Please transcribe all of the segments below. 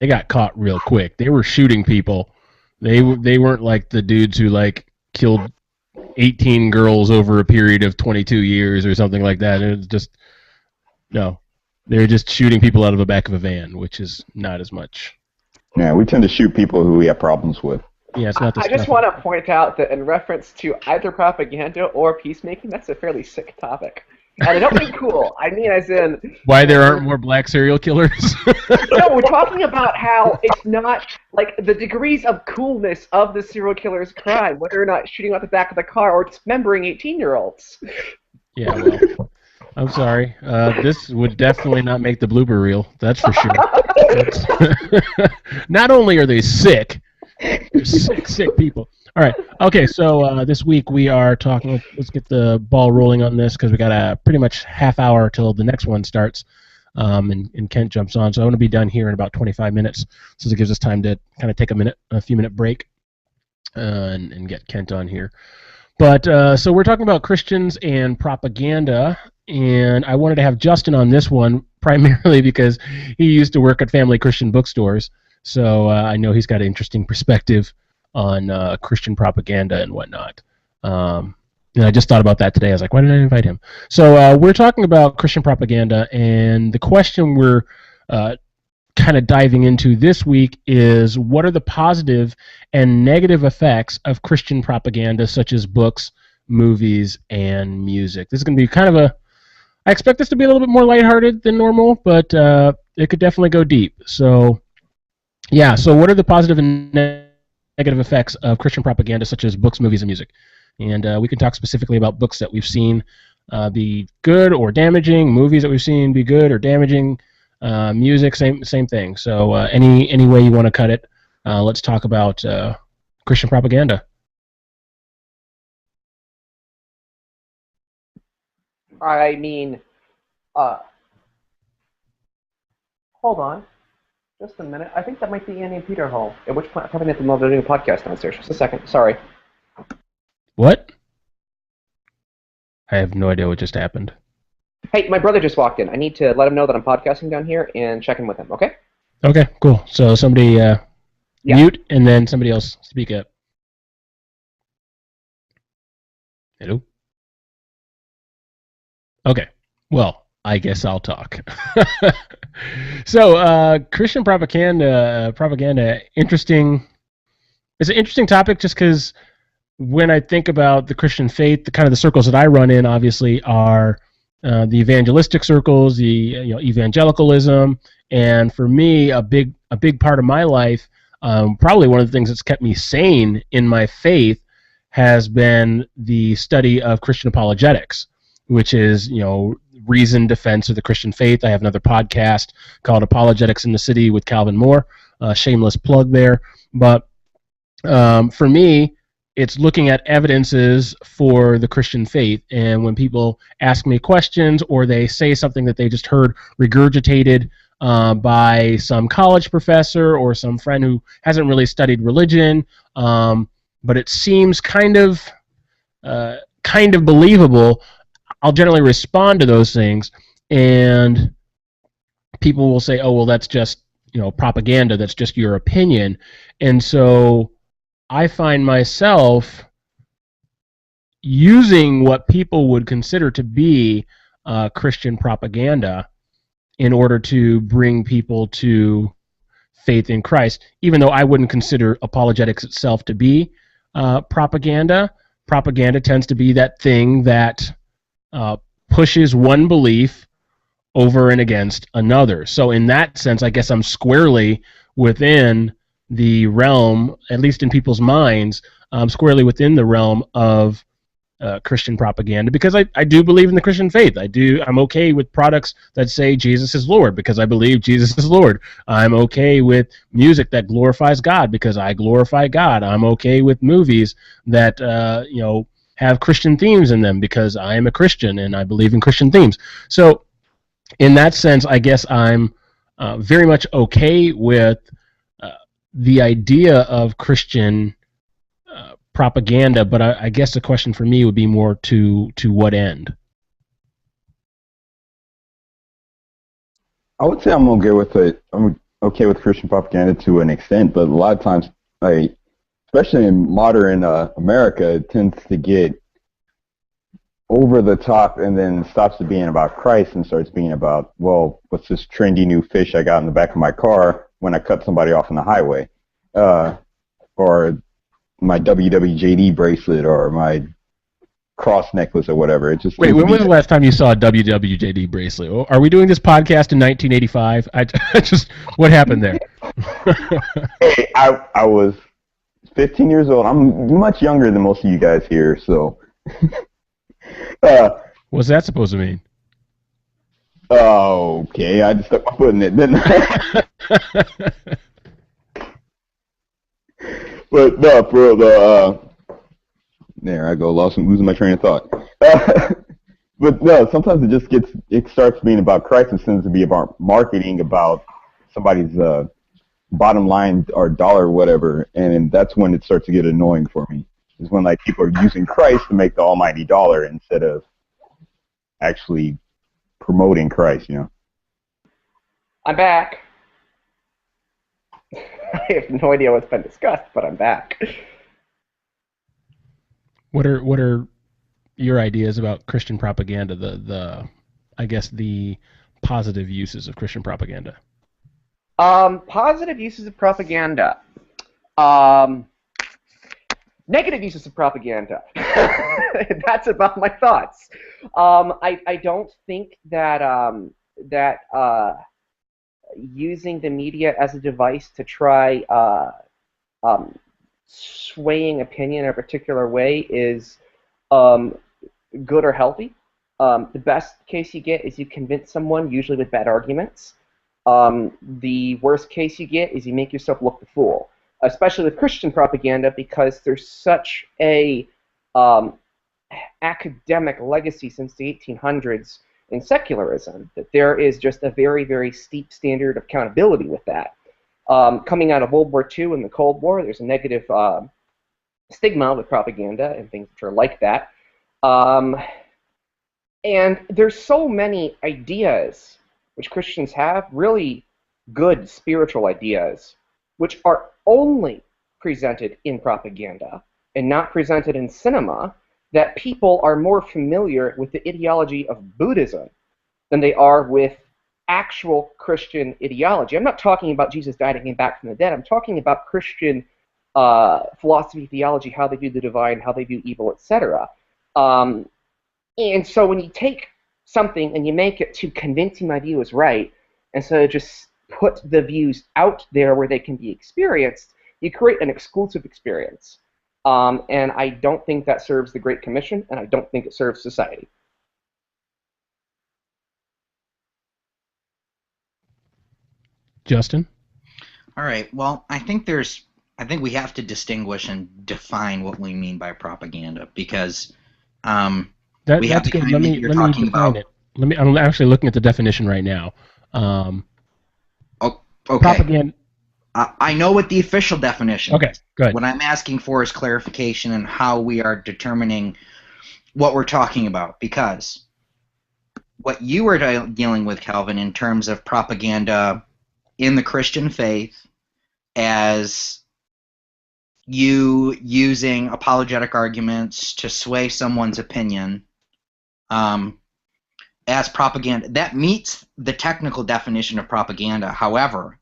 they got caught real quick. They were shooting people. They weren't like the dudes who like killed 18 girls over a period of 22 years or something like that. It was just no. They were just shooting people out of the back of a van, which is not as much. Yeah, we tend to shoot people who we have problems with. Yeah, it's not the I just want to point out that in reference to either propaganda or peacemaking, that's a fairly sick topic. And I don't mean cool. I mean as in... Why there aren't more black serial killers? No, we're talking about how it's not, like, the degrees of coolness of the serial killer's crime, whether or not shooting out the back of the car or dismembering 18-year-olds. Yeah, well, I'm sorry. This would definitely not make the blooper reel. That's for sure. Not only are they sick, they're sick people. All right. Okay, so this week we are talking. Let's get the ball rolling on this because we got a pretty much half hour till the next one starts, and Kent jumps on. So I want to be done here in about 25 minutes, so it gives us time to kind of take a few minute break, and get Kent on here. But so we're talking about Christians and propaganda, and I wanted to have Justin on this one primarily because he used to work at Family Christian Bookstores, so I know he's got an interesting perspective on Christian propaganda and whatnot. And I just thought about that today. I was like, why didn't I invite him? So we're talking about Christian propaganda, and the question we're kind of diving into this week is what are the positive and negative effects of Christian propaganda, such as books, movies, and music. This is going to be kind of I expect this to be a little bit more lighthearted than normal, but it could definitely go deep. So, yeah, so what are the positive and negative effects of Christian propaganda, such as books, movies, and music? And we can talk specifically about books that we've seen be good or damaging, movies that we've seen be good or damaging, music, same thing. So any way you want to cut it, let's talk about Christian propaganda. I mean, hold on. Just a minute. I think that might be Annie and Peter Hall. At which point, I probably have to move to a new podcast downstairs. Just a second. Sorry. What? I have no idea what just happened. Hey, my brother just walked in. I need to let him know that I'm podcasting down here and check in with him, okay? Okay, cool. So somebody mute and then somebody else speak up. Hello? Okay. Well, I guess I'll talk. So, Christian propaganda, interesting. It's an interesting topic just because when I think about the Christian faith, the kind of the circles that I run in, obviously, are the evangelistic circles, the evangelicalism, and for me, a big part of my life, probably one of the things that's kept me sane in my faith, has been the study of Christian apologetics, which is, reasoned defense of the Christian faith. I have another podcast called Apologetics in the City with Calvin Moore. Shameless plug there. But for me, it's looking at evidences for the Christian faith. And when people ask me questions or they say something that they just heard regurgitated by some college professor or some friend who hasn't really studied religion, but it seems kind of believable, I'll generally respond to those things, and people will say, oh, well, that's just, propaganda, that's just your opinion. And so I find myself using what people would consider to be Christian propaganda in order to bring people to faith in Christ, even though I wouldn't consider apologetics itself to be propaganda. Propaganda tends to be that thing that pushes one belief over and against another. So in that sense, I guess I'm squarely within the realm, at least in people's minds, squarely within the realm of Christian propaganda, because I do believe in the Christian faith. I'm okay with products that say Jesus is Lord because I believe Jesus is Lord. I'm okay with music that glorifies God because I glorify God. I'm okay with movies that have Christian themes in them because I am a Christian and I believe in Christian themes. So in that sense, I guess I'm very much okay with the idea of Christian propaganda, but I guess the question for me would be more to what end? I would say I'm okay with it. okay with Christian propaganda to an extent, but a lot of times, like, especially in modern America, it tends to get over the top and then stops to being about Christ and starts being about, well, what's this trendy new fish I got in the back of my car when I cut somebody off on the highway? Or my WWJD bracelet or my cross necklace or whatever. It just Wait, when was the last time you saw a WWJD bracelet? Oh, are we doing this podcast in 1985? What happened there? Hey, I was 15 years old. I'm much younger than most of you guys here, so. What's that supposed to mean? Okay, I just stuck my foot in it, didn't I? But no, for the there I go, losing my train of thought. But no, sometimes it starts being about Christ and tends to be about marketing, about somebody's bottom line or dollar or whatever, and that's when it starts to get annoying for me. Is when like people are using Christ to make the almighty dollar instead of actually promoting Christ, you know. I'm back. I have no idea what's been discussed, but I'm back. What are your ideas about Christian propaganda? The I guess the positive uses of Christian propaganda. Positive uses of propaganda. Negative uses of propaganda. That's about my thoughts. I don't think that using the media as a device to try swaying opinion in a particular way is good or healthy. The best case you get is you convince someone, usually with bad arguments. The worst case you get is you make yourself look the fool, especially with Christian propaganda, because there's such a academic legacy since the 1800s in secularism that there is just a very, very steep standard of accountability with that. Coming out of World War II and the Cold War, there's a negative stigma with propaganda and things which are like that. And there's so many ideas which Christians have, really good spiritual ideas, which are only presented in propaganda and not presented in cinema, that people are more familiar with the ideology of Buddhism than they are with actual Christian ideology. I'm not talking about Jesus died and came back from the dead. I'm talking about Christian philosophy, theology, how they view the divine, how they view evil, etc. And so when you take something and you make it to convincing my view is right, and so just put the views out there where they can be experienced, you create an exclusive experience. And I don't think that serves the Great Commission, and I don't think it serves society. Justin? All right. Well, I think we have to distinguish and define what we mean by propaganda, because we have to kind of make you're talking about. I'm actually looking at the definition right now. Okay. Propaganda. I know what the official definition is. Okay, good. What I'm asking for is clarification on how we are determining what we're talking about, because what you were dealing with, Calvin, in terms of propaganda in the Christian faith as you using apologetic arguments to sway someone's opinion as propaganda, that meets the technical definition of propaganda. However,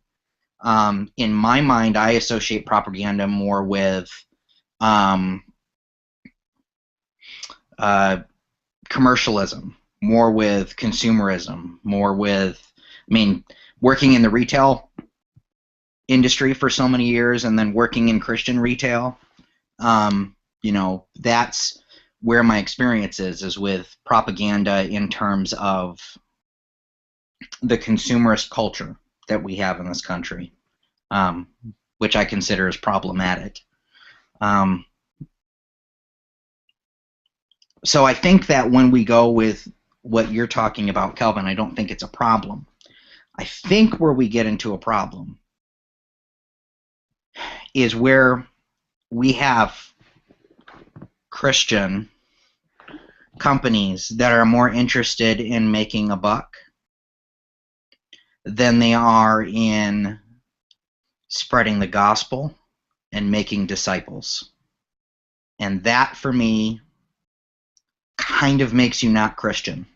in my mind, I associate propaganda more with commercialism, more with consumerism, more with, working in the retail industry for so many years and then working in Christian retail, that's where my experience is with propaganda in terms of the consumerist culture that we have in this country, which I consider is problematic. So I think that when we go with what you're talking about, Kelvin, I don't think it's a problem. I think where we get into a problem is where we have Christian companies that are more interested in making a buck than they are in spreading the gospel, and making disciples. And that, for me, kind of makes you not Christian.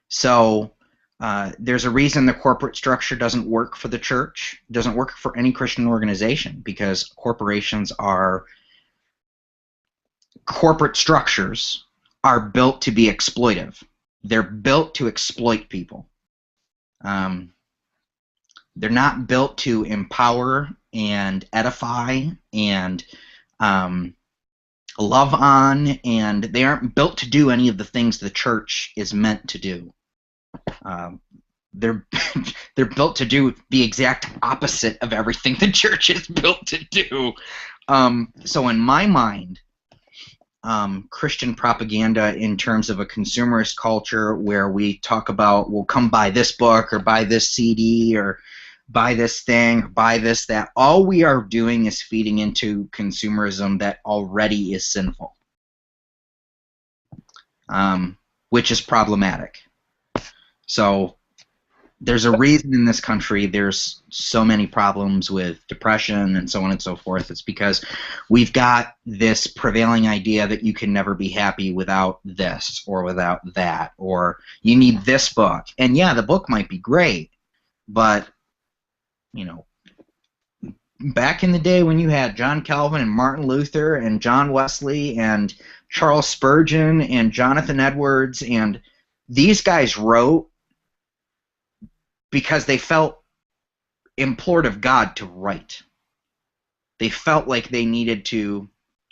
So there's a reason the corporate structure doesn't work for the church, doesn't work for any Christian organization, because corporations are, corporate structures are built to be exploitive. They're built to exploit people. They're not built to empower and edify and love on, and they aren't built to do any of the things the church is meant to do. They're built to do the exact opposite of everything the church is built to do. So in my mind, Christian propaganda in terms of a consumerist culture where we talk about, well, come buy this book or buy this CD or buy this thing, buy this, that, all we are doing is feeding into consumerism that already is sinful, which is problematic. So there's a reason in this country there's so many problems with depression and so on and so forth. It's because we've got this prevailing idea that you can never be happy without this or without that, or you need this book. And yeah, the book might be great, but, you know, back in the day when you had John Calvin and Martin Luther and John Wesley and Charles Spurgeon and Jonathan Edwards, and these guys wrote because they felt implored of God to write. They felt like they needed to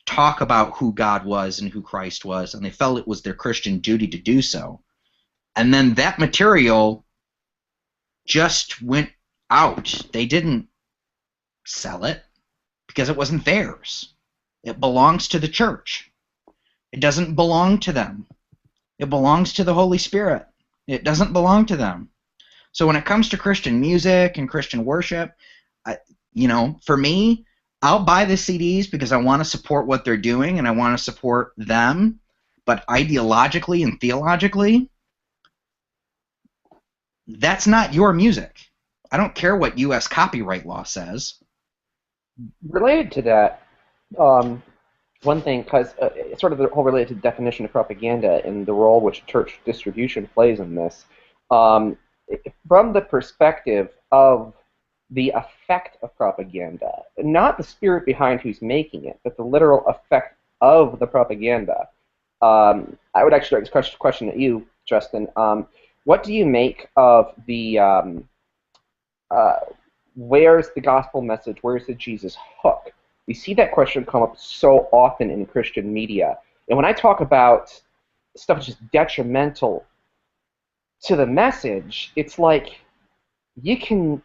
talk about who God was and who Christ was, and they felt it was their Christian duty to do so. And then that material just went out. They didn't sell it because it wasn't theirs. It belongs to the church. It doesn't belong to them. It belongs to the Holy Spirit. It doesn't belong to them. So when it comes to Christian music and Christian worship, for me, I'll buy the CDs because I want to support what they're doing and I want to support them. But ideologically and theologically, that's not your music. I don't care what U.S. copyright law says. Related to that, one thing, because it's sort of the whole related to the definition of propaganda and the role which church distribution plays in this, from the perspective of the effect of propaganda, not the spirit behind who's making it, but the literal effect of the propaganda, I would actually like this question at you, Justin. What do you make of the where's the gospel message? Where's the Jesus hook? We see that question come up so often in Christian media. And when I talk about stuff that's just detrimental to the message, it's like you can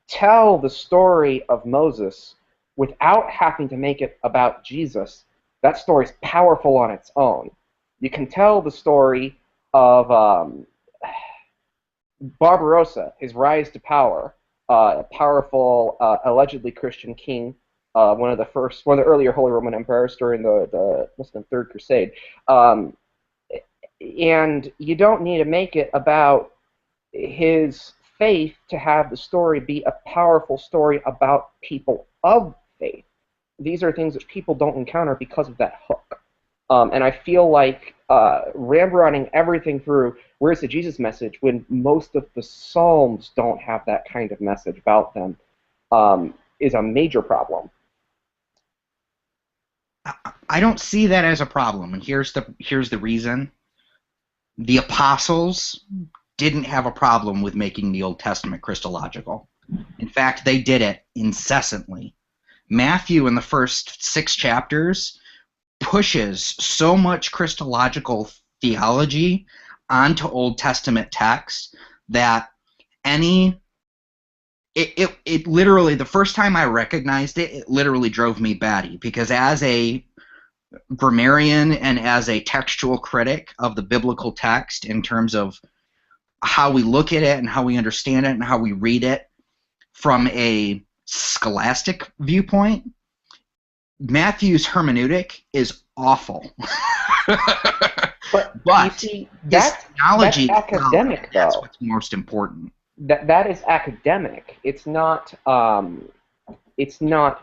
tell the story of Moses without having to make it about Jesus. That story's powerful on its own. You can tell the story of Barbarossa, his rise to power, a powerful, allegedly Christian king, one of the earlier Holy Roman emperors during the Muslim Third Crusade. And you don't need to make it about his faith to have the story be a powerful story about people of faith. These are things that people don't encounter because of that hook. And I feel like running everything through where's the Jesus message when most of the Psalms don't have that kind of message about them is a major problem. I don't see that as a problem, and here's the reason. The apostles didn't have a problem with making the Old Testament Christological. In fact, they did it incessantly. Matthew, in the first 6 chapters, pushes so much Christological theology onto Old Testament texts that it literally, the first time I recognized it, it literally drove me batty, because as a grammarian and as a textual critic of the biblical text in terms of how we look at it and how we understand it and how we read it from a scholastic viewpoint, Matthew's hermeneutic is awful. But you see, his theology, that's academic, that's though. what's most important. that is academic. It's not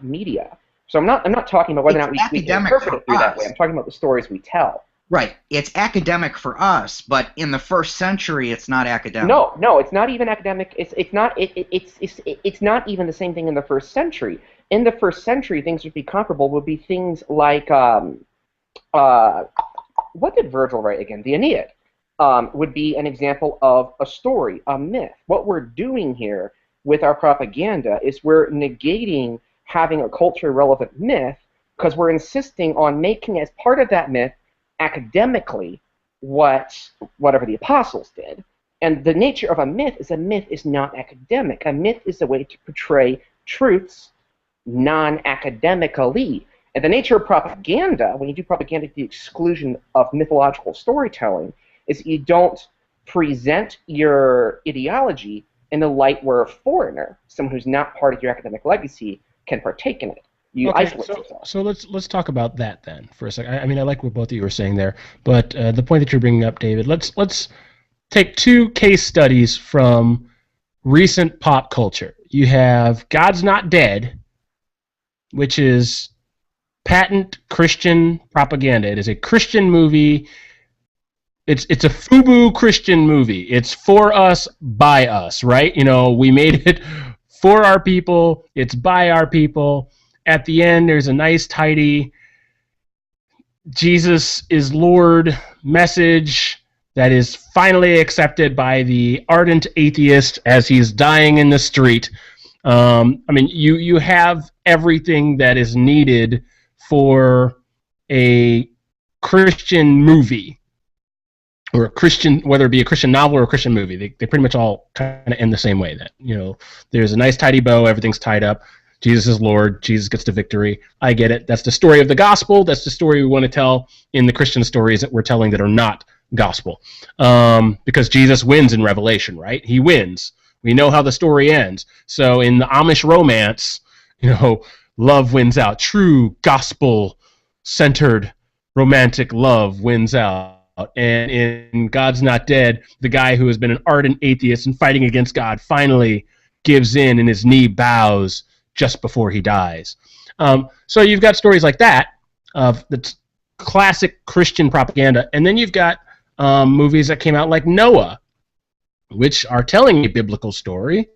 media. So I'm not talking about whether or not we can interpret it through that way. I'm talking about the stories we tell. Right. It's academic for us, but in the first century, it's not academic. No, it's not even academic. It's not even the same thing in the first century. In the first century, things would be comparable. Would be things like what did Virgil write again? The Aeneid would be an example of a story, a myth. What we're doing here with our propaganda is we're negating having a culturally relevant myth because we're insisting on making as part of that myth academically whatever the apostles did. And the nature of a myth is not academic. A myth is a way to portray truths non-academically. And the nature of propaganda, when you do propaganda to the exclusion of mythological storytelling, is that you don't present your ideology in the light where a foreigner, someone who's not part of your academic legacy, can partake in it. You isolate yourself. So let's talk about that then for a second. I mean, I like what both of you were saying there, but the point that you're bringing up, David, let's take two case studies from recent pop culture. You have God's Not Dead, which is patent Christian propaganda. It is a Christian movie. It's a FUBU Christian movie. It's for us, by us, right? You know, we made it for our people. It's by our people. At the end, there's a nice, tidy Jesus is Lord message that is finally accepted by the ardent atheist as he's dying in the street. I mean, you have everything that is needed for a Christian movie, or a Christian, whether it be a Christian novel or a Christian movie. They pretty much all kind of end the same way. That, you know, there's a nice tidy bow, everything's tied up. Jesus is Lord. Jesus gets the victory. I get it. That's the story of the gospel. That's the story we want to tell in the Christian stories that we're telling that are not gospel. Because Jesus wins in Revelation, right? He wins. We know how the story ends. So in the Amish romance, you know, love wins out. True gospel-centered romantic love wins out. And in God's Not Dead, the guy who has been an ardent atheist and fighting against God finally gives in and his knee bows just before he dies. So you've got stories like that of the classic Christian propaganda, and then you've got movies that came out like Noah, which are telling a biblical story,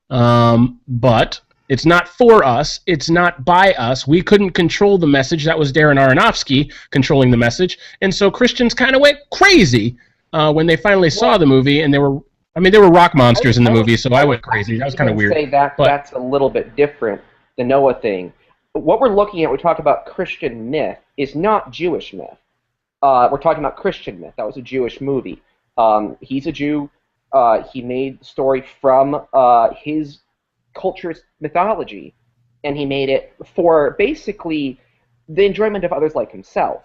but it's not for us, it's not by us. We couldn't control the message. That was Darren Aronofsky controlling the message, and so Christians kind of went crazy when they finally saw the movie, and there were rock monsters in the movie, so I went crazy. That was kind of weird. Say that's a little bit different, the Noah thing. What we're looking at, we talk about Christian myth, is not Jewish myth. We're talking about Christian myth. That was a Jewish movie. He's a Jew. He made the story from his culture's mythology, and he made it for basically the enjoyment of others like himself.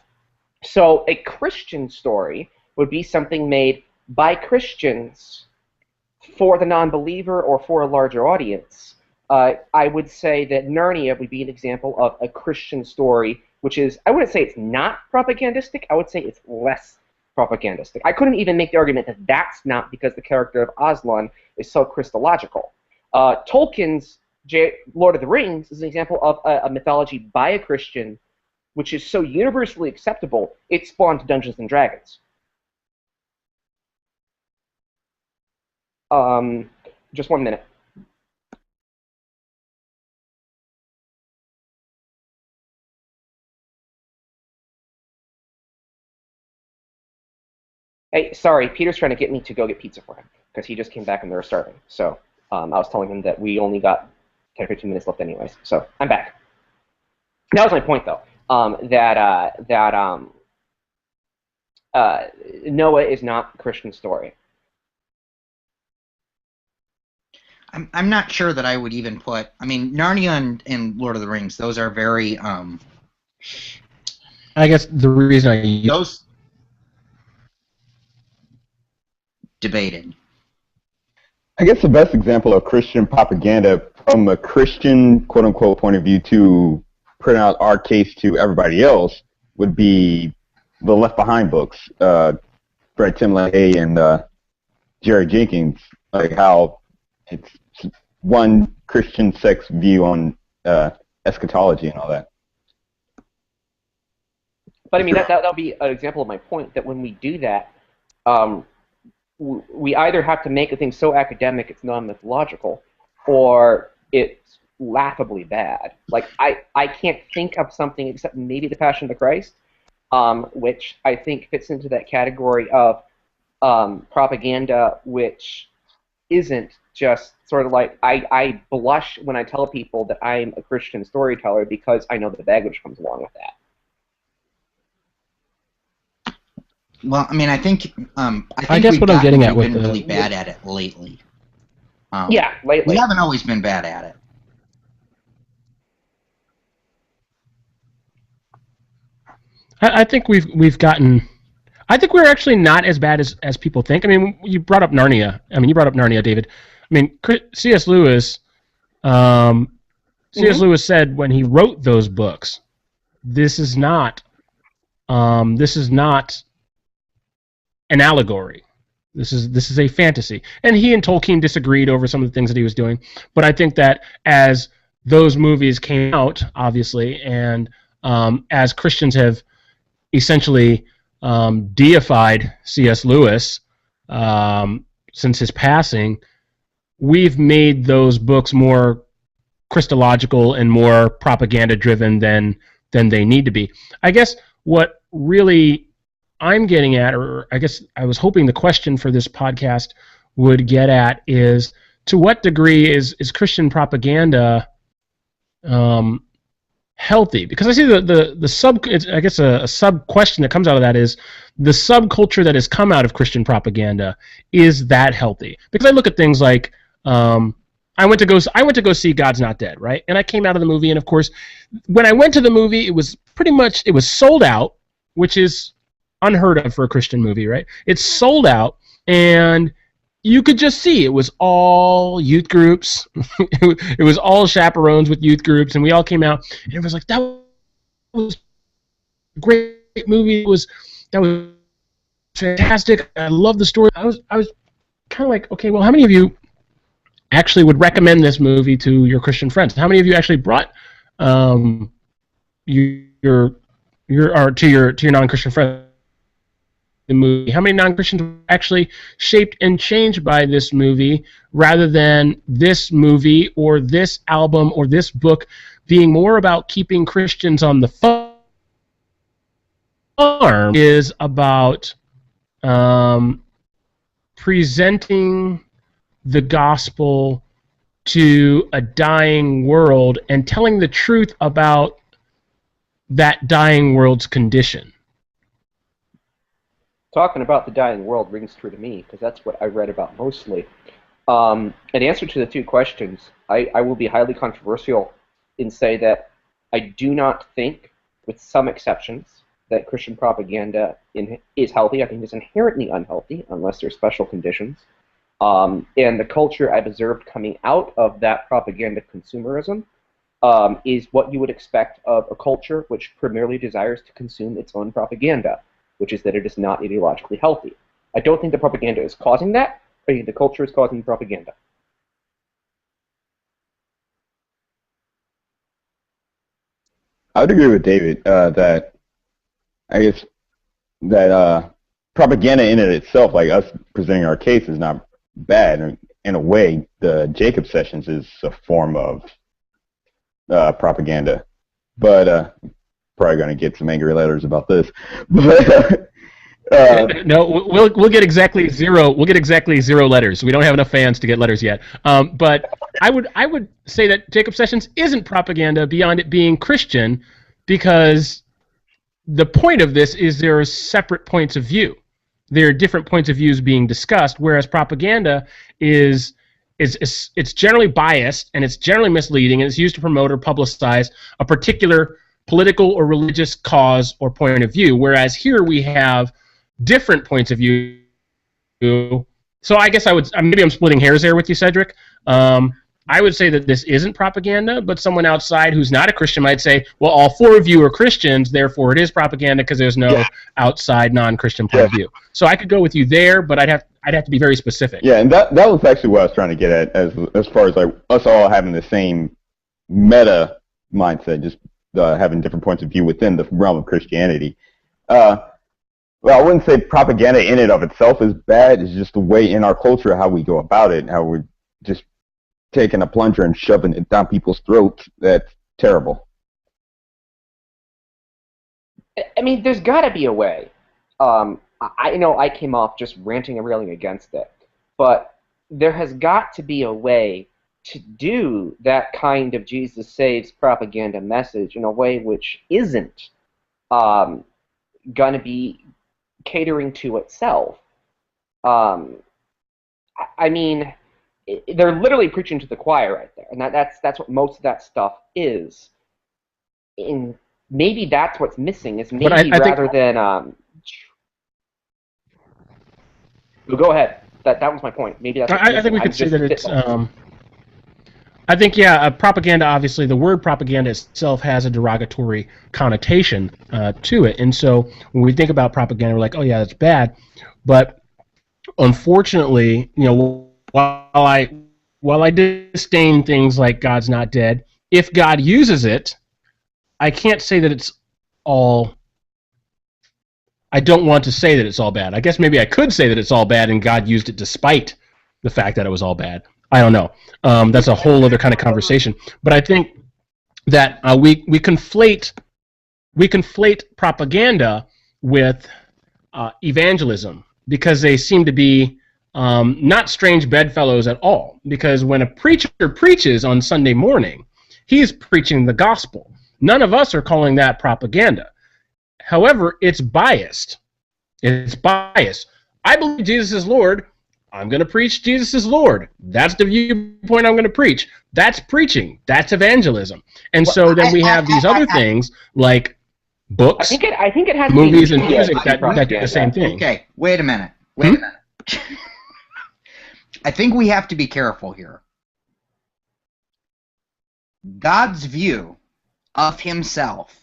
So a Christian story would be something made by Christians for the non-believer or for a larger audience. I would say that Narnia would be an example of a Christian story, which is, I wouldn't say it's not propagandistic, I would say it's less propagandistic. I couldn't even make the argument that that's not because the character of Aslan is so Christological. Tolkien's Lord of the Rings is an example of a mythology by a Christian, which is so universally acceptable, it spawned Dungeons and Dragons. Just 1 minute. Hey, sorry, Peter's trying to get me to go get pizza for him, because he just came back and they were starving. So I was telling him that we only got 10 or 15 minutes left anyways. So I'm back. That was my point, though, Noah is not a Christian story. I'm not sure that I would even put. I mean, Narnia and Lord of the Rings; those are very. I guess the reason those debated. I guess the best example of Christian propaganda from a Christian quote-unquote point of view to print out our case to everybody else would be the Left Behind books, Fred Tim LaHaye and Jerry Jenkins. like how it's one Christian sect's view on eschatology and all that. But I mean, that'll be an example of my point, that when we do that, we either have to make a thing so academic it's non-mythological, or it's laughably bad. Like, I can't think of something except maybe The Passion of the Christ, which I think fits into that category of propaganda, which isn't just sort of like, I blush when I tell people that I'm a Christian storyteller because I know the baggage comes along with that. Well, I mean, I think I guess what I'm getting at with been really bad at it lately. Yeah, lately. We haven't always been bad at it. I think we've gotten. I think we're actually not as bad as people think. I mean, you brought up Narnia. I mean, you brought up Narnia, David. I mean, C.S. Lewis. C.S. Lewis said when he wrote those books, this is not an allegory. This is a fantasy. And he and Tolkien disagreed over some of the things that he was doing. But I think that as those movies came out, obviously, and as Christians have essentially deified C.S. Lewis since his passing, we've made those books more Christological and more propaganda-driven than they need to be. I guess what really I'm getting at, or I guess I was hoping the question for this podcast would get at, is to what degree is Christian propaganda healthy? Because I see the sub, I guess a sub question that comes out of that is the subculture that has come out of Christian propaganda, is that healthy? Because I look at things like I went to go see God's Not Dead, right? And I came out of the movie, and of course, when I went to the movie, it was sold out, which is unheard of for a Christian movie, right? It's sold out, and you could just see it was all youth groups. It was all chaperones with youth groups, and we all came out, and it was like, that was a great movie. That was fantastic. I love the story. I was kind of like, okay, well, how many of you actually would recommend this movie to your Christian friends? How many of you actually brought to your non-Christian friends the movie? How many non-Christians were actually shaped and changed by this movie, rather than this movie or this album or this book being more about keeping Christians on the farm, is about presenting the gospel to a dying world and telling the truth about that dying world's condition. Talking about the dying world rings true to me, because that's what I read about mostly. In answer to the two questions, I will be highly controversial and say that I do not think, with some exceptions, that Christian propaganda is healthy. I think it's inherently unhealthy, unless there's special conditions. And the culture I've observed coming out of that propaganda consumerism is what you would expect of a culture which primarily desires to consume its own propaganda, which is that it is not ideologically healthy. I don't think the propaganda is causing that. I think the culture is causing the propaganda. I would agree with David that I guess that propaganda in it itself, like us presenting our case, is not bad. In a way, the Jacob Sessions is a form of propaganda. But probably going to get some angry letters about this. No, we'll get exactly zero. We'll get exactly 0 letters. We don't have enough fans to get letters yet. But I would say that Jacob Sessions isn't propaganda beyond it being Christian, because the point of this is there are separate points of view. There are different points of views being discussed, whereas propaganda is it's generally biased, and it's generally misleading, and it's used to promote or publicize a particular political or religious cause or point of view, whereas here we have different points of view. So I guess maybe I'm splitting hairs there with you, Cedric. I would say that this isn't propaganda, but someone outside who's not a Christian might say, well, all 4 of you are Christians, therefore it is propaganda because there's no outside non-Christian point of view. So I could go with you there, but I'd have to be very specific. Yeah, and that was actually what I was trying to get at, as far as like us all having the same meta mindset, just having different points of view within the realm of Christianity. Well, I wouldn't say propaganda in and of itself is bad. It's just the way in our culture how we go about it, how we're just taking a plunger and shoving it down people's throats. That's terrible. I mean, there's got to be a way. I know I came off just ranting and railing against it, but there has got to be a way to do that kind of Jesus saves propaganda message in a way which isn't going to be catering to itself. I mean, they're literally preaching to the choir right there, and that's what most of that stuff is. And maybe that's what's missing, is maybe I rather than go ahead. That was my point. Maybe that's. I think we could say that it's. I think, yeah, propaganda, obviously, the word propaganda itself has a derogatory connotation to it. And so when we think about propaganda, we're like, oh, yeah, that's bad. But unfortunately, you know, while I disdain things like God's not dead, if God uses it, I can't say that it's all... I don't want to say that it's all bad. I guess maybe I could say that it's all bad and God used it despite the fact that it was all bad. I don't know. That's a whole other kind of conversation. But I think that we conflate propaganda with evangelism, because they seem to be not strange bedfellows at all. Because when a preacher preaches on Sunday morning, he's preaching the gospel. None of us are calling that propaganda. However, it's biased. It's biased. I believe Jesus is Lord. I'm going to preach Jesus is Lord. That's the viewpoint I'm going to preach. That's preaching. That's evangelism. And so then we have these other things like books, I think it has movies, and music that do the same thing. Okay, wait a minute. Wait a minute. I think we have to be careful here. God's view of himself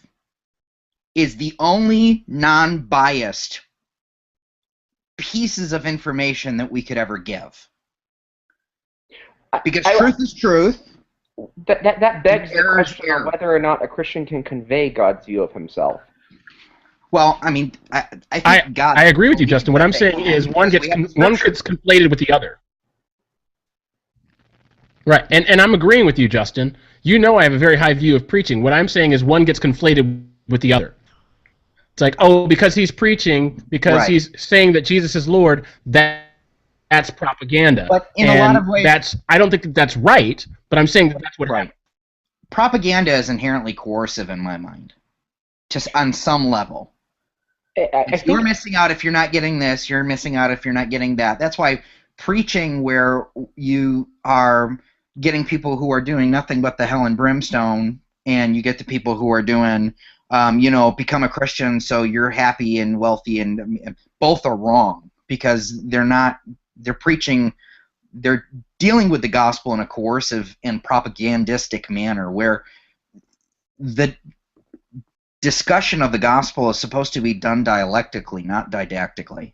is the only non-biased pieces of information that we could ever give. Because truth is truth. That begs the question of whether or not a Christian can convey God's view of himself. Well, I mean, I think God... I agree with you, Justin. What I'm saying is one gets conflated with the other. Right, and I'm agreeing with you, Justin. You know I have a very high view of preaching. What I'm saying is one gets conflated with the other. It's like, oh, because he's preaching, because he's saying that Jesus is Lord, that's propaganda. But in a lot of ways... I don't think that's right, but I'm saying that's what happened. Propaganda is inherently coercive in my mind, just on some level. You're missing out if you're not getting this, you're missing out if you're not getting that. That's why preaching where you are getting people who are doing nothing but the hell and brimstone, and you get the people who are doing... become a Christian so you're happy and wealthy, and both are wrong, because they're preaching, they're dealing with the gospel in a coercive and propagandistic manner, where the discussion of the gospel is supposed to be done dialectically, not didactically.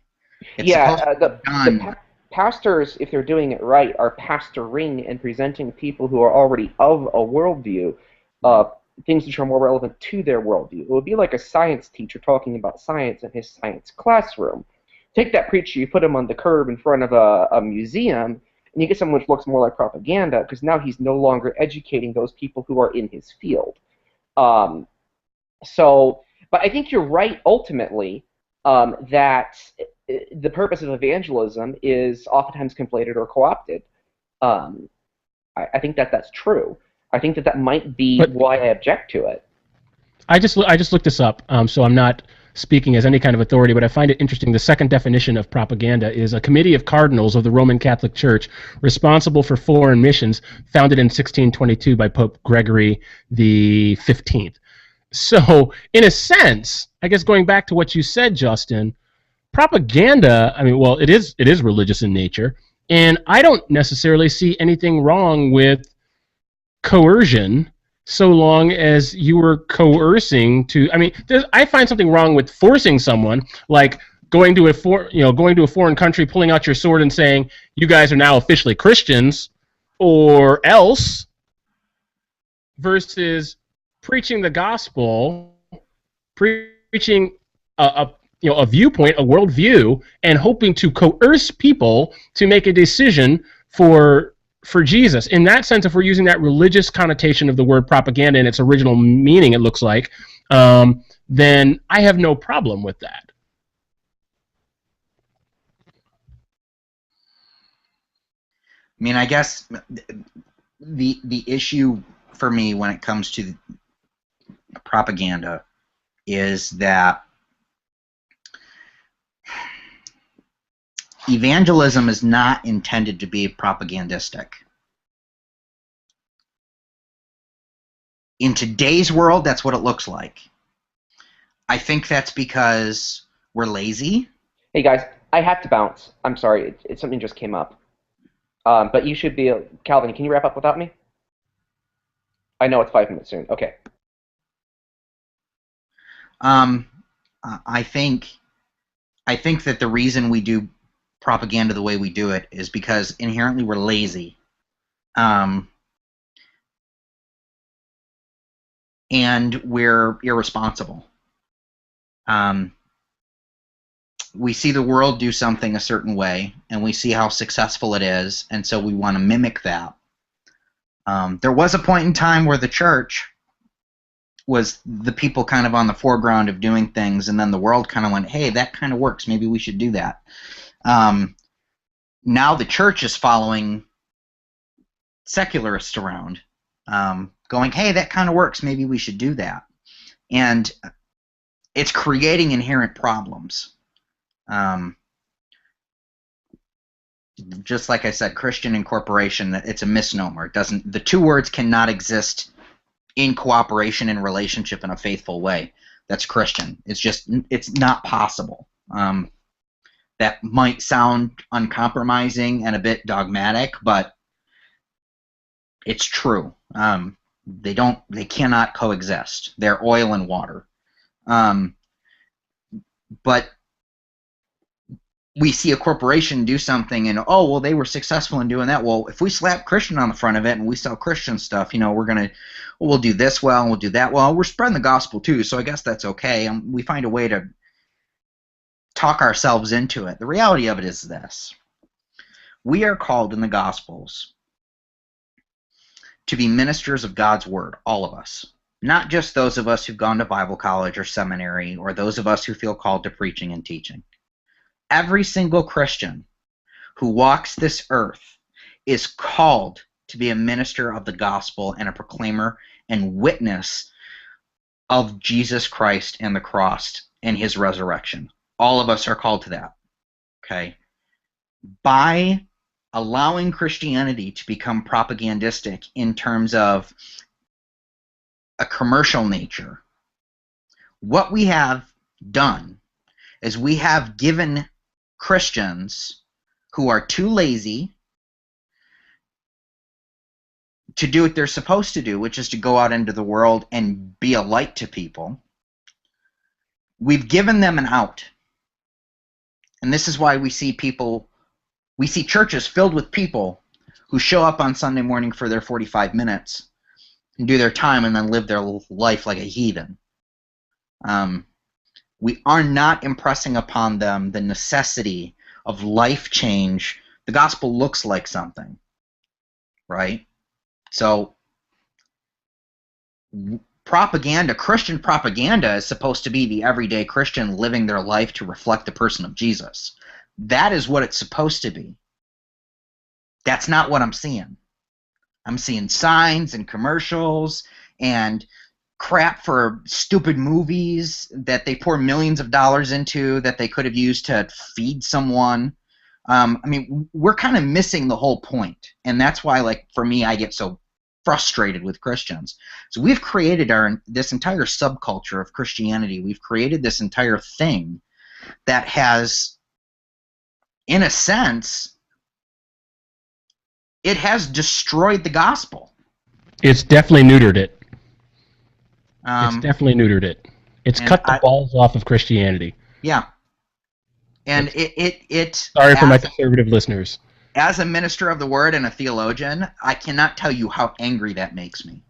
The pastors, if they're doing it right, are pastoring and presenting people who are already of a worldview, things which are more relevant to their worldview. It would be like a science teacher talking about science in his science classroom. Take that preacher, you put him on the curb in front of a museum, and you get someone which looks more like propaganda, because now he's no longer educating those people who are in his field. But I think you're right, ultimately, that the purpose of evangelism is oftentimes conflated or co-opted. I think that's true. I think that might be why I object to it. I just looked this up, so I'm not speaking as any kind of authority, but I find it interesting. The second definition of propaganda is a committee of cardinals of the Roman Catholic Church responsible for foreign missions, founded in 1622 by Pope Gregory the 15th. So, in a sense, I guess going back to what you said, Justin, propaganda, I mean, well, it is religious in nature, and I don't necessarily see anything wrong with coercion, so long as you were coercing to... I mean, I find something wrong with forcing someone, like going to a foreign country, pulling out your sword and saying, "You guys are now officially Christians," or else, versus preaching the gospel, preaching a viewpoint, a worldview, and hoping to coerce people to make a decision for Jesus. In that sense, if we're using that religious connotation of the word propaganda in its original meaning, it looks like, then I have no problem with that. I mean, I guess the issue for me when it comes to propaganda is that evangelism is not intended to be propagandistic. In today's world, that's what it looks like. I think that's because we're lazy. Hey guys, I have to bounce. I'm sorry, something just came up. But you should be... Calvin, can you wrap up without me? I know it's 5 minutes soon. Okay. I think that the reason we do propaganda the way we do it is because inherently we're lazy. And we're irresponsible. We see the world do something a certain way, and we see how successful it is, and so we want to mimic that. There was a point in time where the church was the people kind of on the foreground of doing things, and then the world kind of went, hey, that kind of works, maybe we should do that. Now the church is following secularists around, going, hey, that kind of works, maybe we should do that. And it's creating inherent problems. Just like I said, Christian incorporation, it's a misnomer. It doesn't. The two words cannot exist in cooperation and relationship in a faithful way. That's Christian. It's not possible. That might sound uncompromising and a bit dogmatic, but it's true. They cannot coexist. They're oil and water. But we see a corporation do something and, oh, well, they were successful in doing that. Well, if we slap Christian on the front of it and we sell Christian stuff, we'll do this well and we'll do that well. We're spreading the gospel too, so I guess that's okay. We find a way to talk ourselves into it. The reality of it is this. We are called in the Gospels to be ministers of God's Word, all of us. Not just those of us who've gone to Bible college or seminary, or those of us who feel called to preaching and teaching. Every single Christian who walks this earth is called to be a minister of the gospel and a proclaimer and witness of Jesus Christ and the cross and his resurrection. All of us are called to that. Okay? By allowing Christianity to become propagandistic in terms of a commercial nature, what we have done is we have given Christians who are too lazy to do what they're supposed to do, which is to go out into the world and be a light to people. We've given them an out. And this is why we see churches filled with people who show up on Sunday morning for their 45 minutes and do their time and then live their life like a heathen. We are not impressing upon them the necessity of life change. The gospel looks like something, right? So propaganda, Christian propaganda, is supposed to be the everyday Christian living their life to reflect the person of Jesus. That is what it's supposed to be. That's not what I'm seeing. I'm seeing signs and commercials and crap for stupid movies that they pour millions of dollars into that they could have used to feed someone. We're kind of missing the whole point, and that's why, for me, I get so frustrated with Christians. So we've created this entire subculture of Christianity. We've created this entire thing that has, in a sense, it has destroyed the gospel. It's definitely neutered it. It's cut the balls off of Christianity. Yeah. And it Sorry for my conservative listeners. As a minister of the word and a theologian, I cannot tell you how angry that makes me.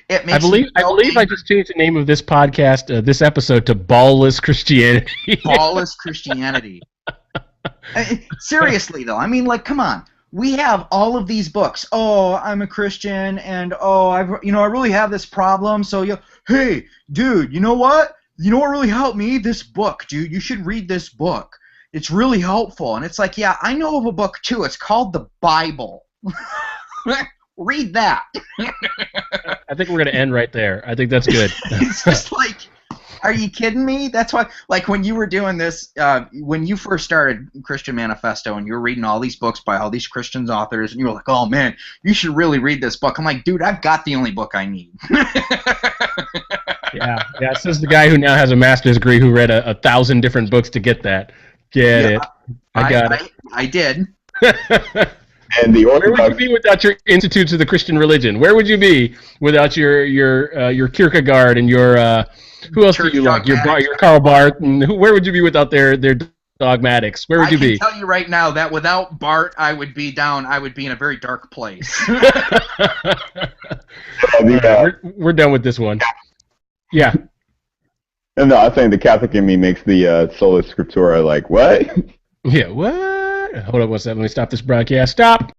It makes I believe I just changed the name of this podcast, this episode, to Ballless Christianity. Ballless Christianity. Seriously, though, I mean, like, come on. We have all of these books. Oh, I'm a Christian, and I really have this problem. So, hey, dude, you know what? You know what really helped me? This book, dude. You should read this book. It's really helpful. And it's like, yeah, I know of a book too. It's called the Bible. Read that. I think we're going to end right there. I think that's good. It's just like, are you kidding me? That's why, like, when you were doing this, when you first started Christian Manifesto and you were reading all these books by all these Christian authors, and you were like, oh, man, you should really read this book. I'm like, dude, I've got the only book I need. Yeah, says the guy who now has a master's degree who read 1,000 different books to get that. Get it. I got it. I did. And the Where would you be without your Institutes of the Christian Religion? Where would you be without your Kierkegaard and your who else do you like? Your Karl Barth, and where would you be without their dogmatics? Where would you be? I can tell you right now that without Barth, I would be in a very dark place. We're done with this one. Yeah. No, I think the Catholic in me makes the Sola Scriptura like, what? Yeah, what? Hold on one second. Let me stop this broadcast. Stop!